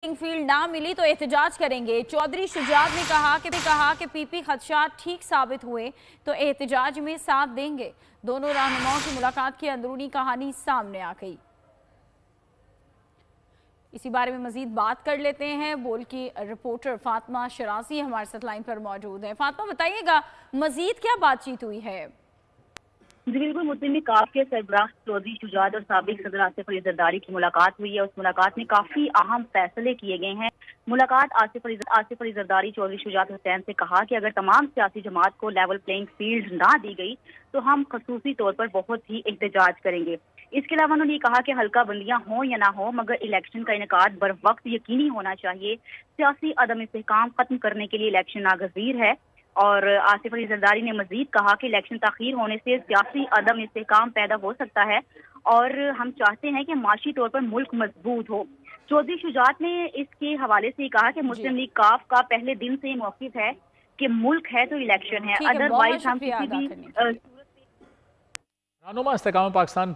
Field ना मिली तो एहतजाज करेंगे। चौधरी शुजात ने कहा कि पीपी खदशात ठीक साबित हुए तो एहतजाज में साथ देंगे। दोनों रहनुमाओं की मुलाकात की अंदरूनी कहानी सामने आ गई। इसी बारे में मजीद बात कर लेते हैं। बोल की रिपोर्टर फातिमा शराजी हमारे साथ लाइन पर मौजूद है। फातिमा, बताइएगा मजीद क्या बातचीत हुई है? जी बिल्कुल, मुस्लिम लीग काफ के सरबराह चौधरी शुजात और साबिक सदर आसिफ अली जरदारी की मुलाकात हुई है। उस मुलाकात में काफी अहम फैसले किए गए हैं। मुलाकात आसिफ अली जरदारी चौधरी शुजात हुसैन से कहा कि अगर तमाम सियासी जमात को लेवल प्लेइंग फील्ड ना दी गई तो हम खसूसी तौर पर बहुत ही एहतजाज करेंगे। इसके अलावा उन्होंने कहा कि हल्का बंदियां हों या ना हो, मगर इलेक्शन का इनेकाद बर वक्त यकीनी होना चाहिए। सियासी अदम इस्तेहकाम खत्म करने के लिए इलेक्शन नागजीर है। और आसिफ अली जरदारी ने मजीद कहा कि इलेक्शन ताखीर होने से सियासी अदम इस्तेहकाम पैदा हो सकता है और हम चाहते हैं कि माशी तौर पर मुल्क मजबूत हो। चौधरी शुजात ने इसके हवाले से कहा कि मुस्लिम लीग काफ का पहले दिन से मौक़िफ़ है कि मुल्क है तो इलेक्शन है, अदरवाइज हम किसी भी रहनुमा इस्तेहकाम पाकिस्तान